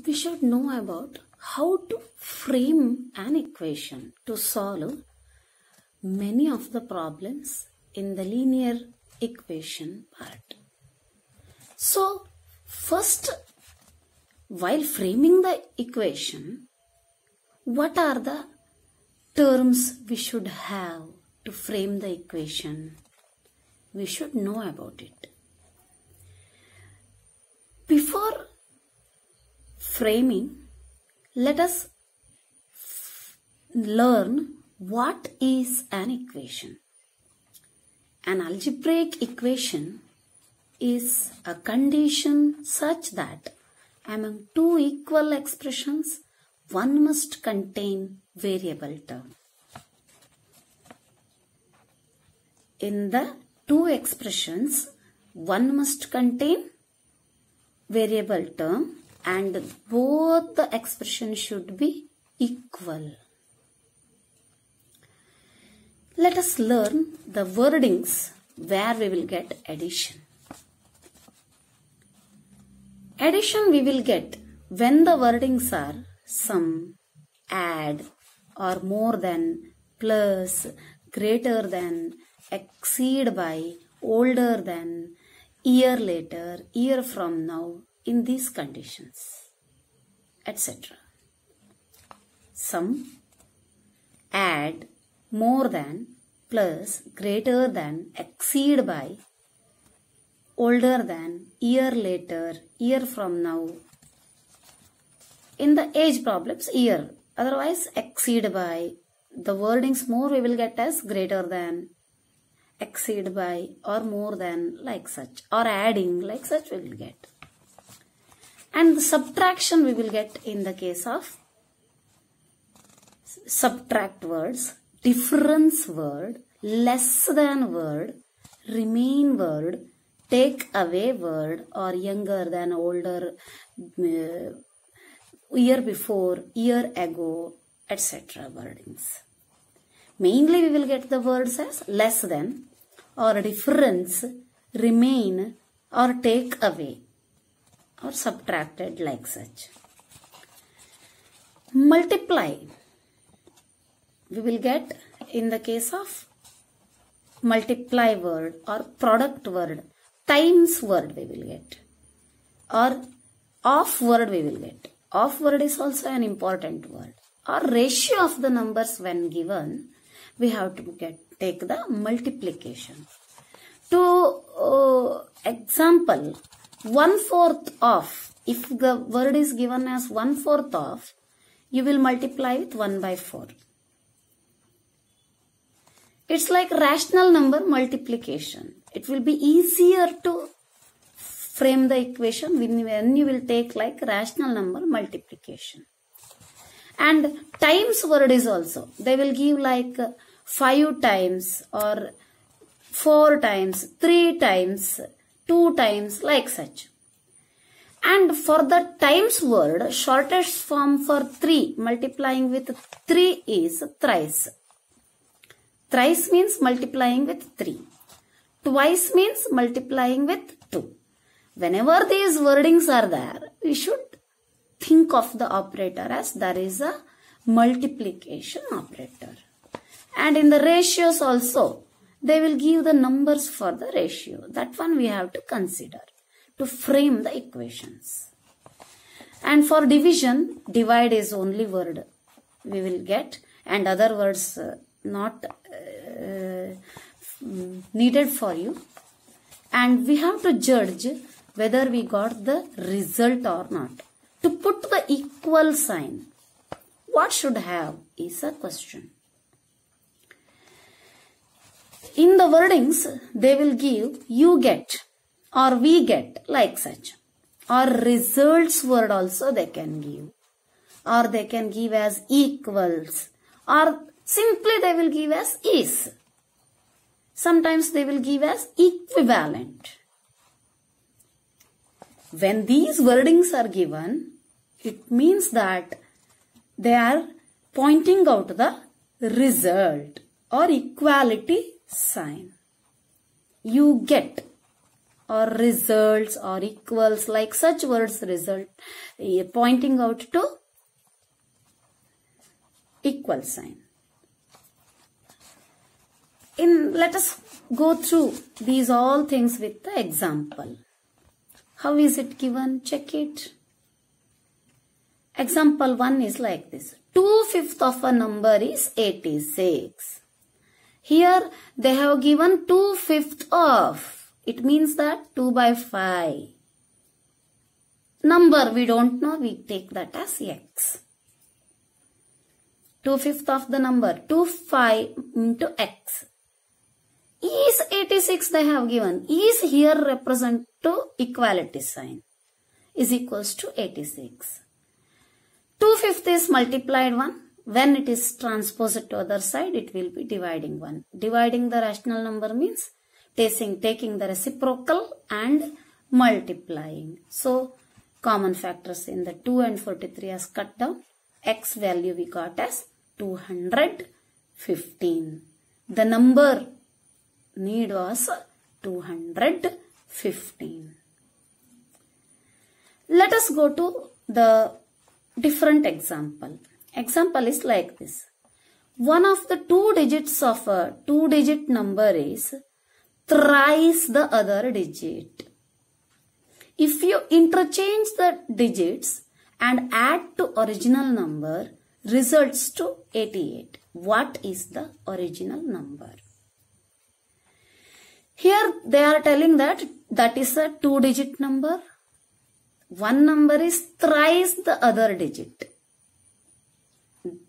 we should know about how to frame an equation to solve many of the problems in the linear equation part. So, first, while framing the equation, what are the terms we should have to frame the equation? We should know about it. Before framing, let us learn what is an equation. An algebraic equation is a condition such that among two equal expressions, one must contain variable term. In the two expressions, one must contain variable term and both the expressions should be equal. Let us learn the wordings where we will get addition. Addition we will get when the wordings are sum, add, or more than, plus, greater than, exceed by, older than, year later, year from now, in these conditions, etc. Sum, add, more than, plus, greater than, exceed by, older than, year later, year from now. In the age problems, year. Otherwise, exceed by. The wordings more we will get as greater than, exceed by, or more than, like such. Or adding, like such we will get. And the subtraction we will get in the case of subtract words, difference word, less than word, remain word, take away word, or younger than, older, year before, year ago, etc. wordings. Mainly we will get the words as less than, or difference, remain, or take away, or subtracted, like such. Multiply we will get in the case of multiply word or product word, times word we will get, or of word we will get. Of word is also an important word. Or ratio of the numbers when given, we have to take the multiplication. To example, 1/4 of, if the word is given as 1/4 of, you will multiply with 1/4. It's like rational number multiplication. It will be easier to frame the equation when you will take like rational number multiplication. And times word is also, they will give like 5 times or 4 times, 3 times, 2 times, like such. And for the times word, shortest form for 3, multiplying with 3 is thrice. Thrice means multiplying with 3. Twice means multiplying with 2. Whenever these wordings are there, we should think of the operator as there is a multiplication operator. And in the ratios also, they will give the numbers for the ratio. That one we have to consider to frame the equations. And for division, divide is only word we will get, and other words not needed for you. And we have to judge whether we got the result or not. To put the equal sign, what should have is a question. In the wordings, they will give you get or we get, like such. Or results word also they can give. Or they can give as equals. Or simply they will give as is. Sometimes they will give as equivalent. When these wordings are given, it means that they are pointing out the result or equality sign. You get or results or equals, like such words result pointing out to equal sign. Let us go through these all things with the example. How is it given? Check it. Example 1 is like this. 2/5 of a number is 86. Here they have given 2/5 of. It means that 2 by 5. Number we don't know, we take that as x. 2/5 of the number, 25 into x. Is 86 they have given. Is here represent to equality sign. Is equals to 86. 2/5 is multiplied 1. When it is transposed to other side, it will be dividing 1. Dividing the rational number means taking the reciprocal and multiplying. So, common factors in the 2 and 43 as cut down. X value we got as 215. The number need was 215. Let us go to the different example. Example is like this. One of the 2 digits of a 2-digit number is thrice the other digit. If you interchange the digits and add to original number, results to 88. What is the original number? Here they are telling that is a 2-digit number. One number is thrice the other digit.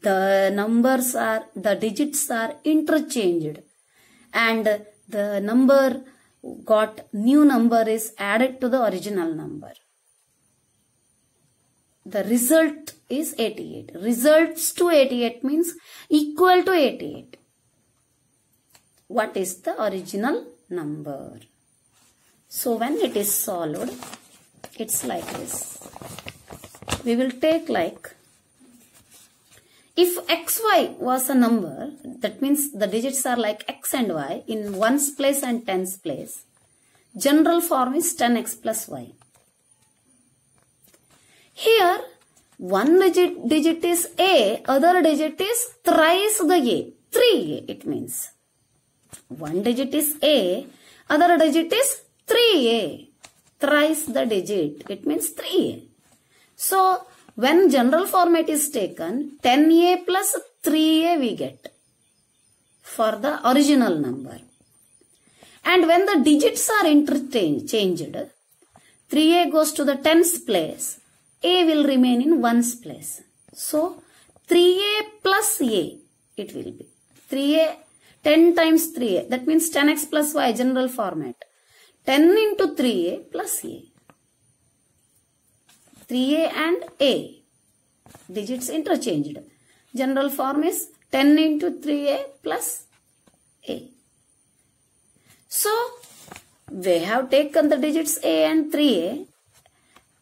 The digits are interchanged and the new number is added to the original number. The result is 88. Results to 88 means equal to 88. What is the original number? So when it is solved, it's like this. We will take like, if xy was a number, that means the digits are like x and y in ones place and tens place. General form is 10x plus y. Here, one digit is a, other digit is thrice the a, 3a it means. One digit is a, other digit is 3a, thrice the digit, it means 3a. So, when general format is taken, 10a plus 3a we get for the original number. And when the digits are interchanged, 3a goes to the tens place, a will remain in ones place. So, 3a plus a, it will be. 3a, 10 times 3a, that means 10x plus y, general format. 10 into 3a plus a. 3a and a, digits interchanged. General form is 10 into 3a plus a. So, we have taken the digits a and 3a.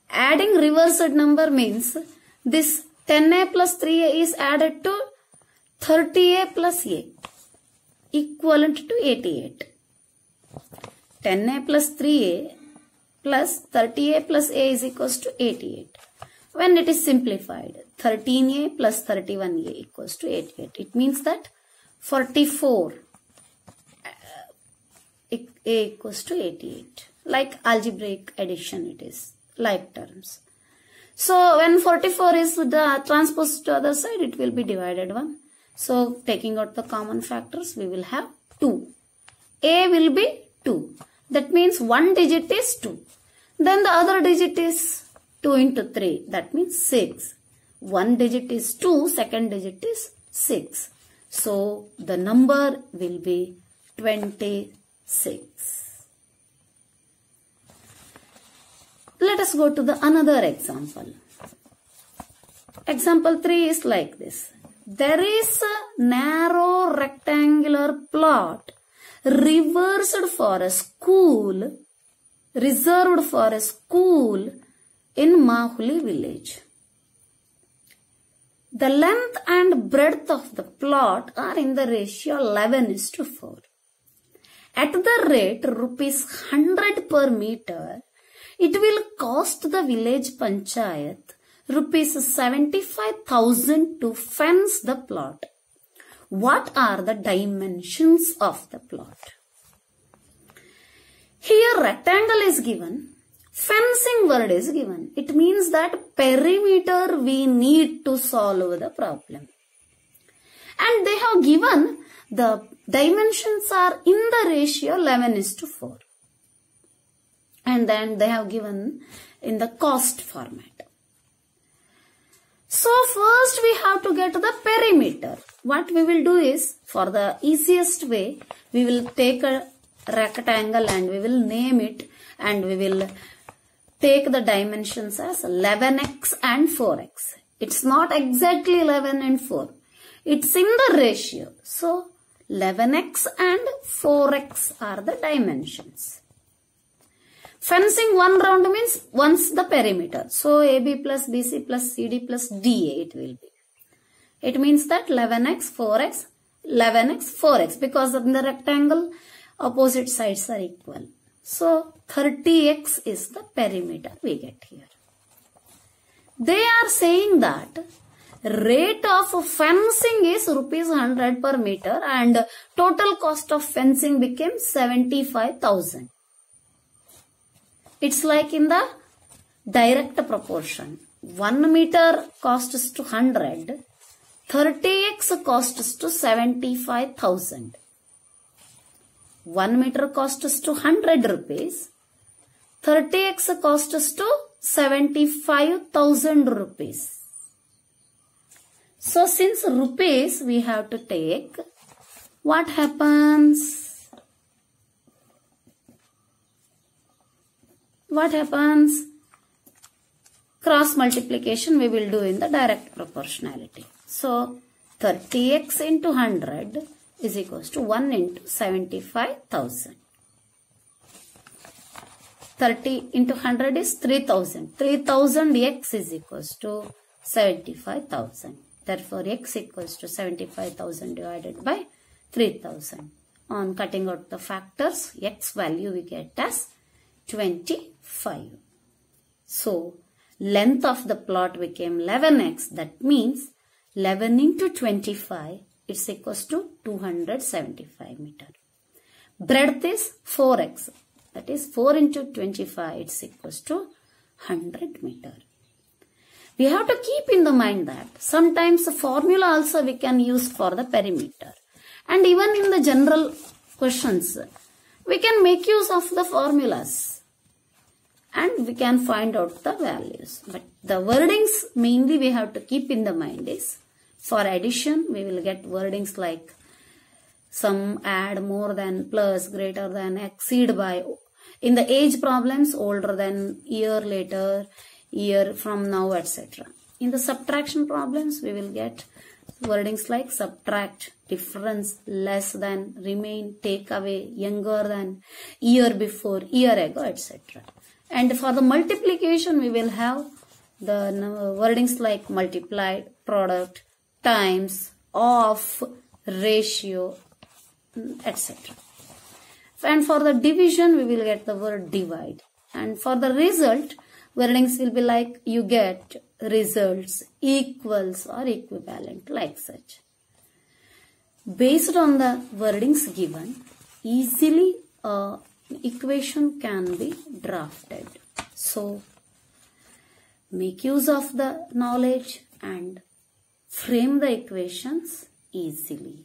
Adding reversed number means this 10a plus 3a is added to 30a plus a, equivalent to 88. 10a plus 3a plus 30a plus a is equals to 88. When it is simplified, 13a plus 31a equals to 88. It means that 44 a equals to 88. Like algebraic addition it is, like terms. So when 44 is transposed to other side, it will be divided 1. So taking out the common factors, we will have 2. A will be 2. That means one digit is 2. Then the other digit is 2 into 3. That means 6. One digit is 2. Second digit is 6. So the number will be 26. Let us go to the another example. Example 3 is like this. There is a narrow rectangular plot reserved for a school in Mahuli village. The length and breadth of the plot are in the ratio 11:4. At the rate rupees 100 per meter, it will cost the village panchayat rupees 75,000 to fence the plot. What are the dimensions of the plot? Here rectangle is given, fencing word is given. It means that perimeter we need to solve the problem. And they have given the dimensions are in the ratio 11:4. And then they have given in the cost format. So first we have to get the perimeter. What we will do is, for the easiest way, we will take a rectangle and we will name it, and we will take the dimensions as 11x and 4x. It's not exactly 11 and 4. It's in the ratio. So 11x and 4x are the dimensions. Fencing one round means once the perimeter. So AB plus BC plus CD plus DA it will be. It means that 11x, 4x, 11x, 4x, because in the rectangle opposite sides are equal. So 30x is the perimeter we get here. They are saying that rate of fencing is rupees 100 per meter and total cost of fencing became 75,000. It's like in the direct proportion. 1 meter costs to 100, 30x costs to 75,000. 1 meter costs to 100 rupees, 30x costs to 75,000 rupees. So since rupees we have to take, what happens? What happens? Cross multiplication we will do in the direct proportionality. So 30x into 100 is equals to 1 into 75,000. 30 into 100 is 3,000. 3,000x is equals to 75,000. Therefore, x equals to 75,000 divided by 3,000. On cutting out the factors, x value we get as 25. So, length of the plot became 11x. That means 11 into 25 is equals to 275 meter. Breadth is 4x. That is 4 into 25 is equals to 100 meter. We have to keep in the mind that sometimes the formula also we can use for the perimeter. And even in the general questions, we can make use of the formulas and we can find out the values. But the wordings mainly we have to keep in the mind is, for addition we will get wordings like sum, add, more than, plus, greater than, exceed by. In the age problems, older than, year later, year from now, etc. In the subtraction problems, we will get wordings like subtract, difference, less than, remain, take away, younger than, year before, year ago, etc. And for the multiplication, we will have the wordings like multiplied, product, times, of, ratio, etc. And for the division, we will get the word divide. And for the result, wordings will be like you get, results, equals or equivalent, like such. Based on the wordings given, easily equation can be drafted. So, make use of the knowledge and frame the equations easily.